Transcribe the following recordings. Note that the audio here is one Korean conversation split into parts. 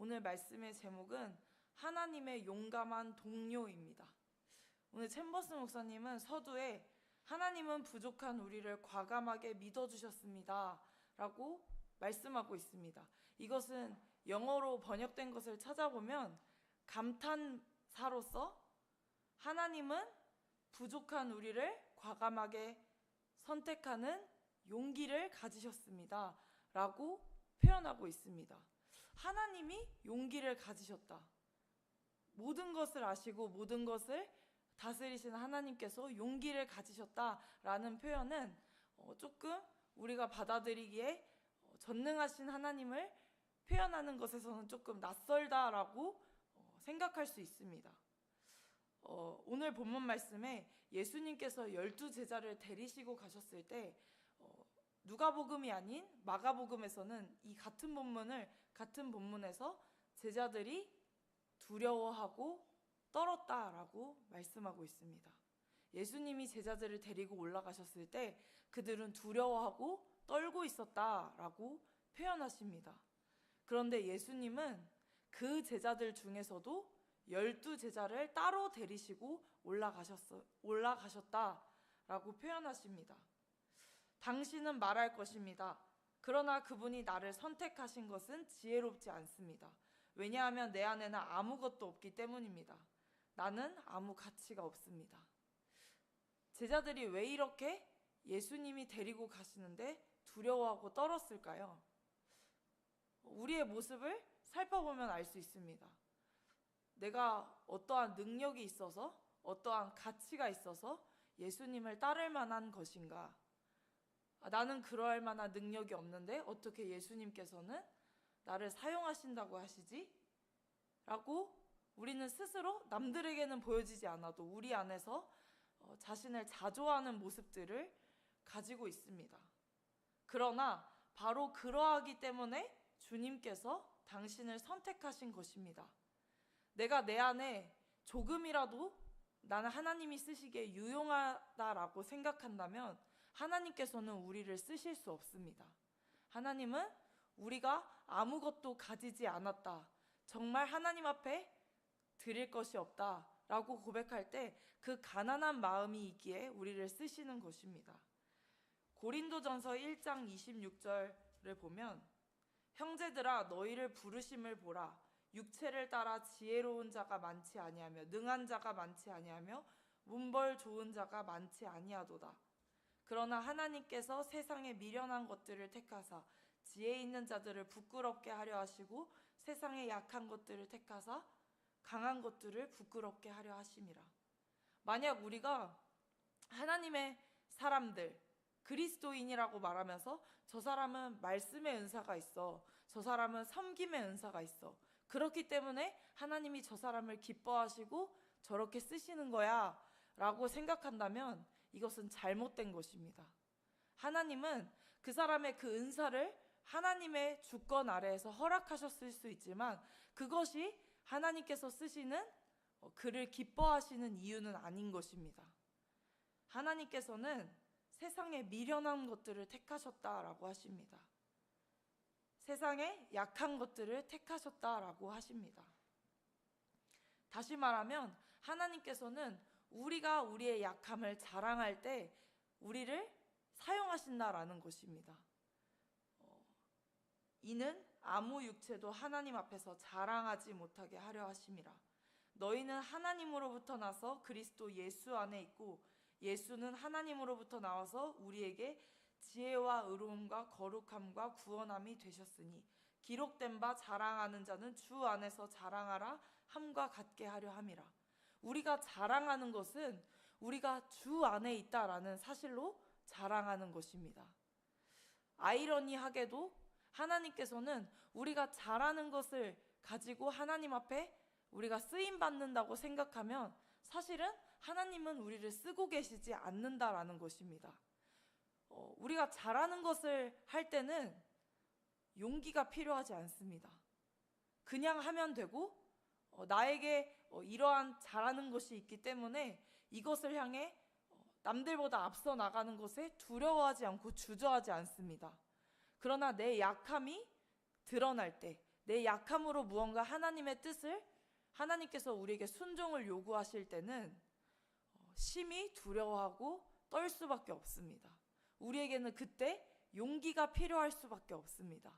오늘 말씀의 제목은 하나님의 용감한 동료입니다. 오늘 챔버스 목사님은 서두에 하나님은 부족한 우리를 과감하게 믿어주셨습니다 라고 말씀하고 있습니다. 이것은 영어로 번역된 것을 찾아보면 감탄사로서 하나님은 부족한 우리를 과감하게 선택하는 용기를 가지셨습니다 라고 표현하고 있습니다. 하나님이 용기를 가지셨다. 모든 것을 아시고 모든 것을 다스리시는 하나님께서 용기를 가지셨다라는 표현은 조금 우리가 받아들이기에 전능하신 하나님을 표현하는 것에서는 조금 낯설다라고 생각할 수 있습니다. 오늘 본문 말씀에 예수님께서 12제자를 데리시고 가셨을 때 누가복음이 아닌 마가복음에서는 이 같은 본문에서 제자들이 두려워하고 떨었다라고 말씀하고 있습니다. 예수님이 제자들을 데리고 올라가셨을 때 그들은 두려워하고 떨고 있었다라고 표현하십니다. 그런데 예수님은 그 제자들 중에서도 12제자를 따로 데리시고 올라가셨다라고 표현하십니다. 당신은 말할 것입니다. 그러나 그분이 나를 선택하신 것은 지혜롭지 않습니다. 왜냐하면 내 안에는 아무것도 없기 때문입니다. 나는 아무 가치가 없습니다. 제자들이 왜 이렇게 예수님이 데리고 가시는데 두려워하고 떨었을까요? 우리의 모습을 살펴보면 알 수 있습니다. 내가 어떠한 능력이 있어서, 어떠한 가치가 있어서 예수님을 따를 만한 것인가? 나는 그럴 만한 능력이 없는데 어떻게 예수님께서는 나를 사용하신다고 하시지? 라고 우리는 스스로 남들에게는 보여지지 않아도 우리 안에서 자신을 자조하는 모습들을 가지고 있습니다. 그러나 바로 그러하기 때문에 주님께서 당신을 선택하신 것입니다. 내가 내 안에 조금이라도 나는 하나님이 쓰시기에 유용하다라고 생각한다면 하나님께서는 우리를 쓰실 수 없습니다. 하나님은 우리가 아무것도 가지지 않았다, 정말 하나님 앞에 드릴 것이 없다 라고 고백할 때 그 가난한 마음이 있기에 우리를 쓰시는 것입니다. 고린도전서 1장 26절을 보면 형제들아 너희를 부르심을 보라. 육체를 따라 지혜로운 자가 많지 아니하며 능한 자가 많지 아니하며 문벌 좋은 자가 많지 아니하도다. 그러나 하나님께서 세상에 미련한 것들을 택하사 지혜 있는 자들을 부끄럽게 하려 하시고 세상에 약한 것들을 택하사 강한 것들을 부끄럽게 하려 하심이라. 만약 우리가 하나님의 사람들, 그리스도인이라고 말하면서 저 사람은 말씀의 은사가 있어, 저 사람은 섬김의 은사가 있어, 그렇기 때문에 하나님이 저 사람을 기뻐하시고 저렇게 쓰시는 거야 라고 생각한다면 이것은 잘못된 것입니다. 하나님은 그 사람의 그 은사를 하나님의 주권 아래에서 허락하셨을 수 있지만 그것이 하나님께서 쓰시는 그를 기뻐하시는 이유는 아닌 것입니다. 하나님께서는 세상에 미련한 것들을 택하셨다라고 하십니다. 세상에 약한 것들을 택하셨다라고 하십니다. 다시 말하면 하나님께서는 우리가 우리의 약함을 자랑할 때 우리를 사용하신다라는 것입니다. 이는 아무 육체도 하나님 앞에서 자랑하지 못하게 하려 하심이라. 너희는 하나님으로부터 나서 그리스도 예수 안에 있고 예수는 하나님으로부터 나와서 우리에게 지혜와 의로움과 거룩함과 구원함이 되셨으니 기록된 바 자랑하는 자는 주 안에서 자랑하라 함과 같게 하려 함이라. 우리가 자랑하는 것은 우리가 주 안에 있다라는 사실로 자랑하는 것입니다. 아이러니하게도 하나님께서는 우리가 잘하는 것을 가지고 하나님 앞에 우리가 쓰임받는다고 생각하면 사실은 하나님은 우리를 쓰고 계시지 않는다라는 것입니다. 우리가 잘하는 것을 할 때는 용기가 필요하지 않습니다. 그냥 하면 되고 나에게 이러한 잘하는 것이 있기 때문에 이것을 향해 남들보다 앞서 나가는 것에 두려워하지 않고 주저하지 않습니다. 그러나 내 약함이 드러날 때, 내 약함으로 무언가 하나님의 뜻을, 하나님께서 우리에게 순종을 요구하실 때는 심히 두려워하고 떨 수밖에 없습니다. 우리에게는 그때 용기가 필요할 수밖에 없습니다.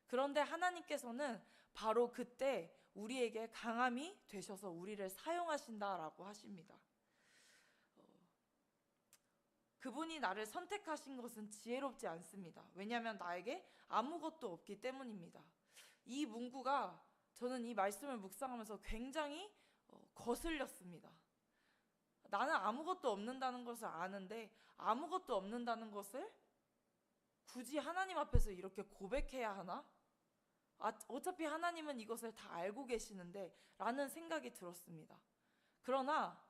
그런데 하나님께서는 바로 그때 우리에게 강함이 되셔서 우리를 사용하신다라고 하십니다. 그분이 나를 선택하신 것은 지혜롭지 않습니다. 왜냐하면 나에게 아무것도 없기 때문입니다. 이 문구가 저는 이 말씀을 묵상하면서 굉장히 거슬렸습니다. 나는 아무것도 없는다는 것을 아는데 아무것도 없는다는 것을 굳이 하나님 앞에서 이렇게 고백해야 하나? 어차피 하나님은 이것을 다 알고 계시는데 라는 생각이 들었습니다. 그러나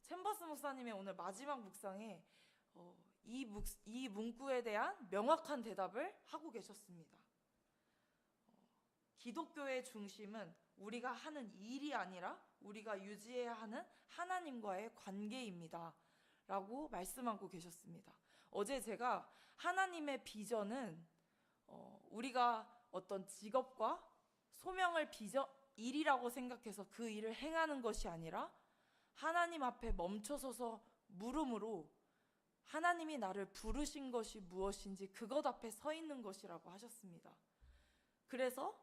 챔버스 목사님의 오늘 마지막 묵상에 이 문구에 대한 명확한 대답을 하고 계셨습니다. 기독교의 중심은 우리가 하는 일이 아니라 우리가 유지해야 하는 하나님과의 관계입니다 라고 말씀하고 계셨습니다. 어제 제가 하나님의 비전은 우리가 어떤 직업과 소명을 일이라고 생각해서 그 일을 행하는 것이 아니라 하나님 앞에 멈춰서서 물음으로 하나님이 나를 부르신 것이 무엇인지 그것 앞에 서 있는 것이라고 하셨습니다. 그래서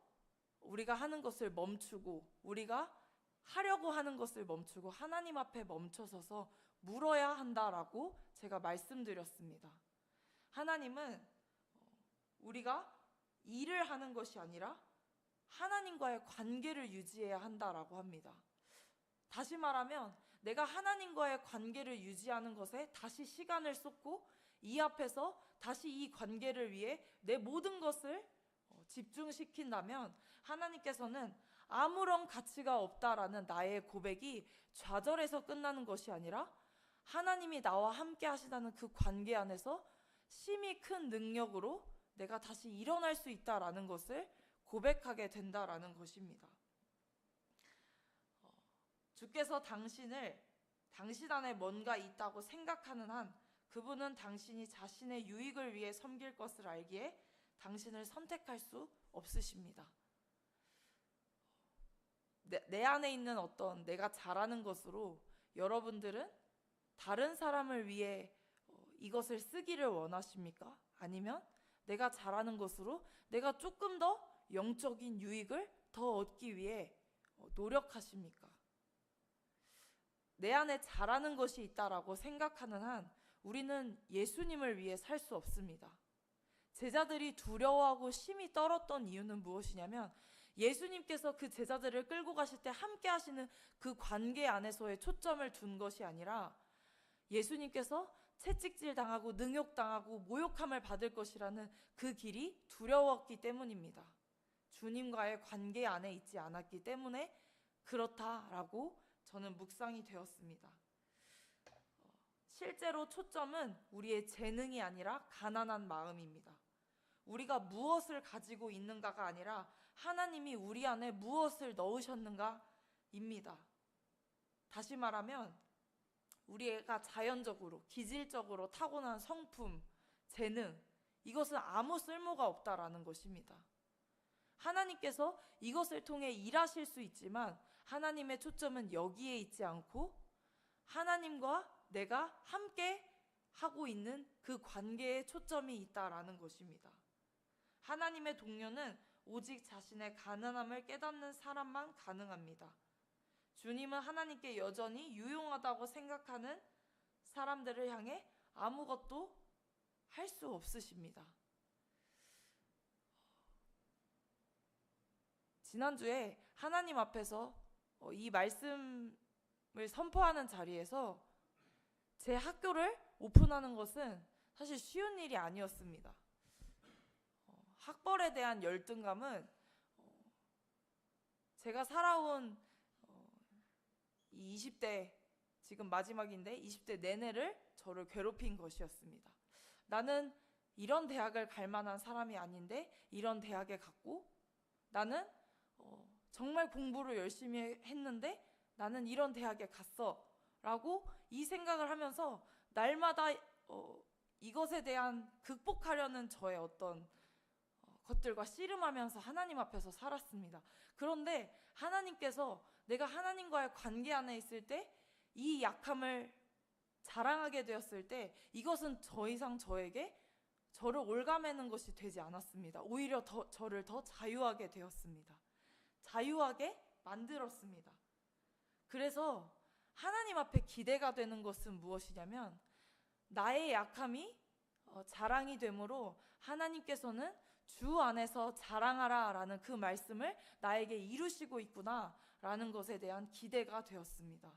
우리가 하는 것을 멈추고 우리가 하려고 하는 것을 멈추고 하나님 앞에 멈춰서서 물어야 한다라고 제가 말씀드렸습니다. 하나님은 우리가 일을 하는 것이 아니라 하나님과의 관계를 유지해야 한다라고 합니다. 다시 말하면 내가 하나님과의 관계를 유지하는 것에 다시 시간을 쏟고 이 앞에서 다시 이 관계를 위해 내 모든 것을 집중시킨다면 하나님께서는 아무런 가치가 없다라는 나의 고백이 좌절에서 끝나는 것이 아니라 하나님이 나와 함께 하시다는 그 관계 안에서 심히 큰 능력으로 내가 다시 일어날 수 있다라는 것을 고백하게 된다라는 것입니다. 주께서 당신 안에 뭔가 있다고 생각하는 한 그분은 당신이 자신의 유익을 위해 섬길 것을 알기에 당신을 선택할 수 없으십니다. 내 안에 있는 어떤 내가 잘하는 것으로 여러분들은 다른 사람을 위해 이것을 쓰기를 원하십니까? 아니면 내가 잘하는 것으로 내가 조금 더 영적인 유익을 더 얻기 위해 노력하십니까? 내 안에 잘하는 것이 있다라고 생각하는 한 우리는 예수님을 위해 살 수 없습니다. 제자들이 두려워하고 심히 떨었던 이유는 무엇이냐면 예수님께서 그 제자들을 끌고 가실 때 함께 하시는 그 관계 안에서의 초점을 둔 것이 아니라 예수님께서 채찍질 당하고 능욕당하고 모욕함을 받을 것이라는 그 길이 두려웠기 때문입니다. 주님과의 관계 안에 있지 않았기 때문에 그렇다라고 저는 묵상이 되었습니다. 실제로 초점은 우리의 재능이 아니라 가난한 마음입니다. 우리가 무엇을 가지고 있는가가 아니라 하나님이 우리 안에 무엇을 넣으셨는가입니다. 다시 말하면 우리가 자연적으로 기질적으로 타고난 성품, 재능 이것은 아무 쓸모가 없다라는 것입니다. 하나님께서 이것을 통해 일하실 수 있지만 하나님의 초점은 여기에 있지 않고 하나님과 내가 함께 하고 있는 그 관계에 초점이 있다라는 것입니다. 하나님의 동료는 오직 자신의 가난함을 깨닫는 사람만 가능합니다. 주님은 하나님께 여전히 유용하다고 생각하는 사람들을 향해 아무것도 할 수 없으십니다. 지난주에 하나님 앞에서 이 말씀을 선포하는 자리에서 제 학교를 오픈하는 것은 사실 쉬운 일이 아니었습니다. 학벌에 대한 열등감은 제가 살아온 이 20대, 지금 마지막인데 20대 내내를 저를 괴롭힌 것이었습니다. 나는 이런 대학을 갈 만한 사람이 아닌데 이런 대학에 갔고 나는 정말 공부를 열심히 했는데 나는 이런 대학에 갔어 라고 이 생각을 하면서 날마다 이것에 대한 극복하려는 저의 어떤 것들과 씨름하면서 하나님 앞에서 살았습니다. 그런데 하나님께서 내가 하나님과의 관계 안에 있을 때 이 약함을 자랑하게 되었을 때 이것은 더 이상 저를 올가매는 것이 되지 않았습니다. 오히려 저를 더 자유하게 되었습니다. 자유하게 만들었습니다. 그래서 하나님 앞에 기대가 되는 것은 무엇이냐면 나의 약함이 자랑이 되므로 하나님께서는 주 안에서 자랑하라 라는 그 말씀을 나에게 이루시고 있구나 라는 것에 대한 기대가 되었습니다.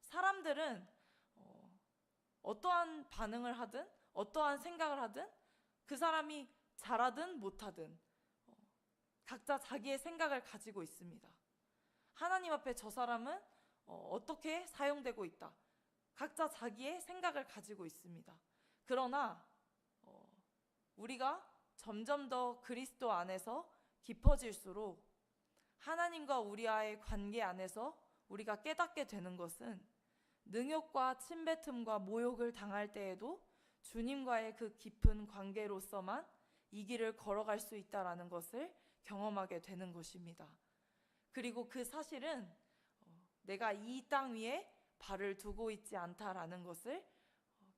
사람들은 어떠한 반응을 하든 어떠한 생각을 하든 그 사람이 잘하든 못하든 각자 자기의 생각을 가지고 있습니다. 하나님 앞에 저 사람은 어떻게 사용되고 있다. 각자 자기의 생각을 가지고 있습니다. 그러나 우리가 점점 더 그리스도 안에서 깊어질수록 하나님과 우리와의 관계 안에서 우리가 깨닫게 되는 것은 능욕과 침뱉음과 모욕을 당할 때에도 주님과의 그 깊은 관계로서만 이 길을 걸어갈 수 있다라는 것을 경험하게 되는 것입니다. 그리고 그 사실은 내가 이 땅 위에 발을 두고 있지 않다라는 것을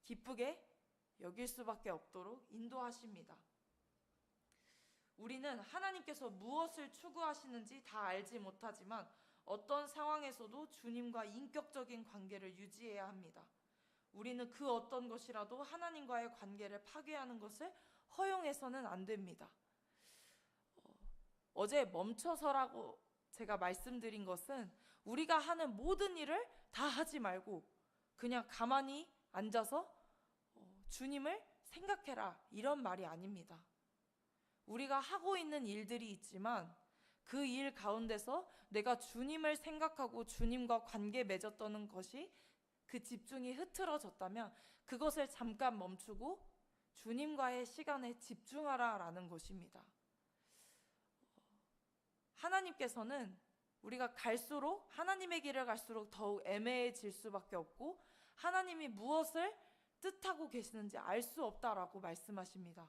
기쁘게 여길 수밖에 없도록 인도하십니다. 우리는 하나님께서 무엇을 추구하시는지 다 알지 못하지만 어떤 상황에서도 주님과 인격적인 관계를 유지해야 합니다. 우리는 그 어떤 것이라도 하나님과의 관계를 파괴하는 것을 허용해서는 안 됩니다. 어제 멈춰서라고 제가 말씀드린 것은 우리가 하는 모든 일을 다 하지 말고 그냥 가만히 앉아서 주님을 생각해라 이런 말이 아닙니다. 우리가 하고 있는 일들이 있지만 그 일 가운데서 내가 주님을 생각하고 주님과 관계 맺었던 것이 그 집중이 흐트러졌다면 그것을 잠깐 멈추고 주님과의 시간에 집중하라라는 것입니다. 하나님께서는 우리가 갈수록 하나님의 길을 갈수록 더욱 애매해질 수밖에 없고 하나님이 무엇을 뜻하고 계시는지 알 수 없다라고 말씀하십니다.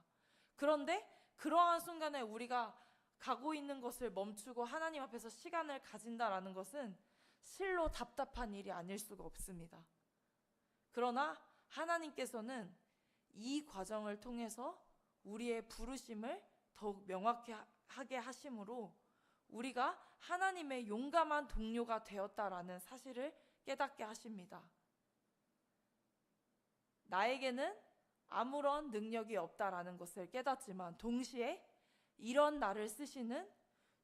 그런데 그러한 순간에 우리가 가고 있는 것을 멈추고 하나님 앞에서 시간을 가진다라는 것은 실로 답답한 일이 아닐 수가 없습니다. 그러나 하나님께서는 이 과정을 통해서 우리의 부르심을 더욱 명확하게 하심으로 우리가 하나님의 용감한 동료가 되었다라는 사실을 깨닫게 하십니다. 나에게는 아무런 능력이 없다라는 것을 깨닫지만 동시에 이런 나를 쓰시는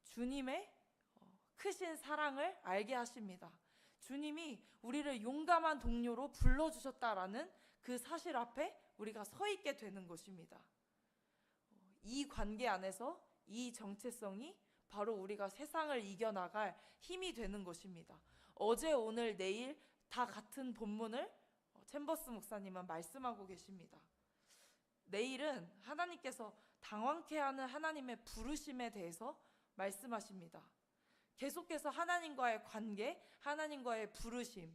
주님의 크신 사랑을 알게 하십니다. 주님이 우리를 용감한 동료로 불러주셨다라는 그 사실 앞에 우리가 서 있게 되는 것입니다. 이 관계 안에서 이 정체성이 바로 우리가 세상을 이겨나갈 힘이 되는 것입니다. 어제, 오늘, 내일 다 같은 본문을 챔버스 목사님은 말씀하고 계십니다. 내일은 하나님께서 당황케 하는 하나님의 부르심에 대해서 말씀하십니다. 계속해서 하나님과의 관계, 하나님과의 부르심,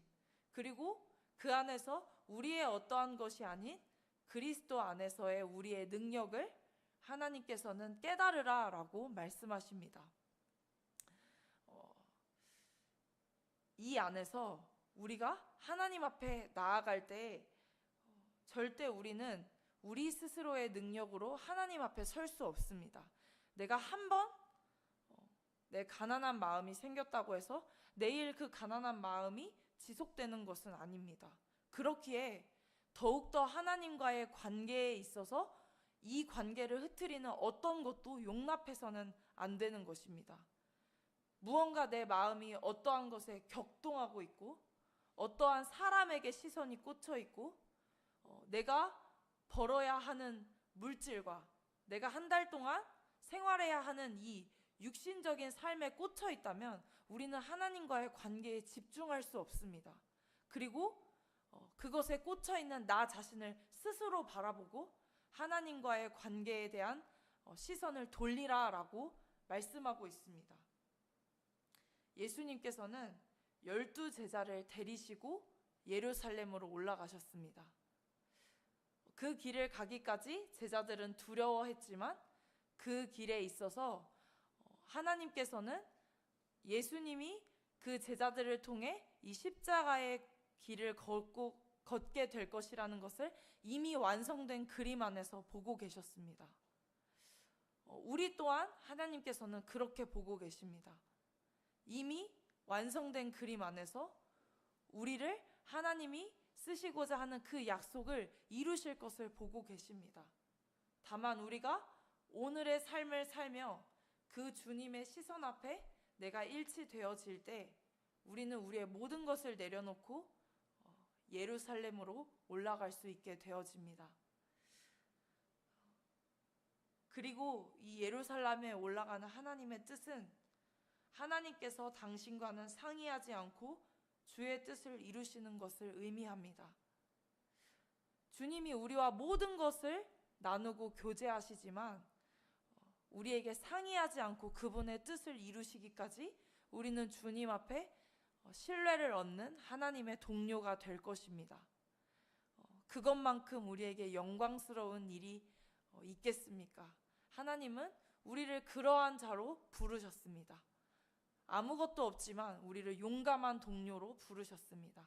그리고 그 안에서 우리의 어떠한 것이 아닌 그리스도 안에서의 우리의 능력을 하나님께서는 깨달으라라고 말씀하십니다. 이 안에서 우리가 하나님 앞에 나아갈 때 절대 우리는 우리 스스로의 능력으로 하나님 앞에 설 수 없습니다. 내가 한번 내 가난한 마음이 생겼다고 해서 내일 그 가난한 마음이 지속되는 것은 아닙니다. 그렇기에 더욱더 하나님과의 관계에 있어서 이 관계를 흐트리는 어떤 것도 용납해서는 안 되는 것입니다. 무언가 내 마음이 어떠한 것에 격동하고 있고 어떠한 사람에게 시선이 꽂혀 있고 내가 벌어야 하는 물질과 내가 한 달 동안 생활해야 하는 이 육신적인 삶에 꽂혀 있다면 우리는 하나님과의 관계에 집중할 수 없습니다. 그리고 그것에 꽂혀 있는 나 자신을 스스로 바라보고 하나님과의 관계에 대한 시선을 돌리라라고 말씀하고 있습니다. 예수님께서는 12제자를 데리시고 예루살렘으로 올라가셨습니다. 그 길을 가기까지 제자들은 두려워했지만 그 길에 있어서 하나님께서는 예수님이 그 제자들을 통해 이 십자가의 길을 걷게 될 것이라는 것을 이미 완성된 그림 안에서 보고 계셨습니다. 우리 또한 하나님께서는 그렇게 보고 계십니다. 이미 완성된 그림 안에서 우리를 하나님이 쓰시고자 하는 그 약속을 이루실 것을 보고 계십니다. 다만 우리가 오늘의 삶을 살며 그 주님의 시선 앞에 내가 일치되어질 때 우리는 우리의 모든 것을 내려놓고 예루살렘으로 올라갈 수 있게 되어집니다. 그리고 이 예루살렘에 올라가는 하나님의 뜻은 하나님께서 당신과는 상의하지 않고 주의 뜻을 이루시는 것을 의미합니다. 주님이 우리와 모든 것을 나누고 교제하시지만 우리에게 상의하지 않고 그분의 뜻을 이루시기까지 우리는 주님 앞에 신뢰를 얻는 하나님의 동료가 될 것입니다. 그것만큼 우리에게 영광스러운 일이 있겠습니까? 하나님은 우리를 그러한 자로 부르셨습니다. 아무것도 없지만 우리를 용감한 동료로 부르셨습니다.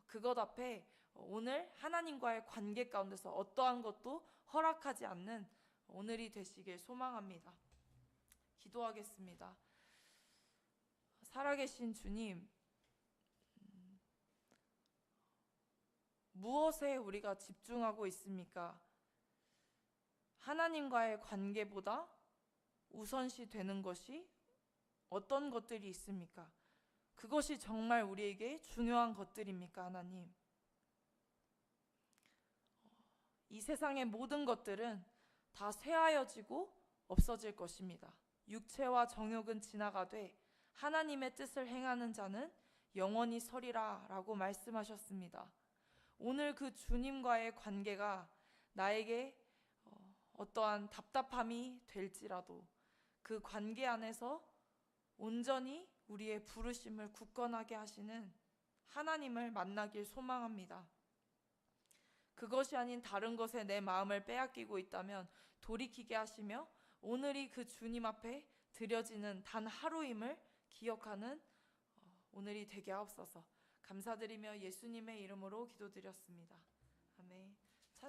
그것 앞에 오늘 하나님과의 관계 가운데서 어떠한 것도 허락하지 않는 오늘이 되시길 소망합니다. 기도하겠습니다. 살아계신 주님, 무엇에 우리가 집중하고 있습니까? 하나님과의 관계보다 우선시 되는 것이 어떤 것들이 있습니까? 그것이 정말 우리에게 중요한 것들입니까, 하나님? 이 세상의 모든 것들은 다 쇠하여지고 없어질 것입니다. 육체와 정욕은 지나가되 하나님의 뜻을 행하는 자는 영원히 서리라 라고 말씀하셨습니다. 오늘 그 주님과의 관계가 나에게 어떠한 답답함이 될지라도 그 관계 안에서 온전히 우리의 부르심을 굳건하게 하시는 하나님을 만나길 소망합니다. 그것이 아닌 다른 것에 내 마음을 빼앗기고 있다면 돌이키게 하시며 오늘이 그 주님 앞에 드려지는 단 하루임을 기억하는 오늘이 되게 하옵소서. 감사드리며 예수님의 이름으로 기도드렸습니다.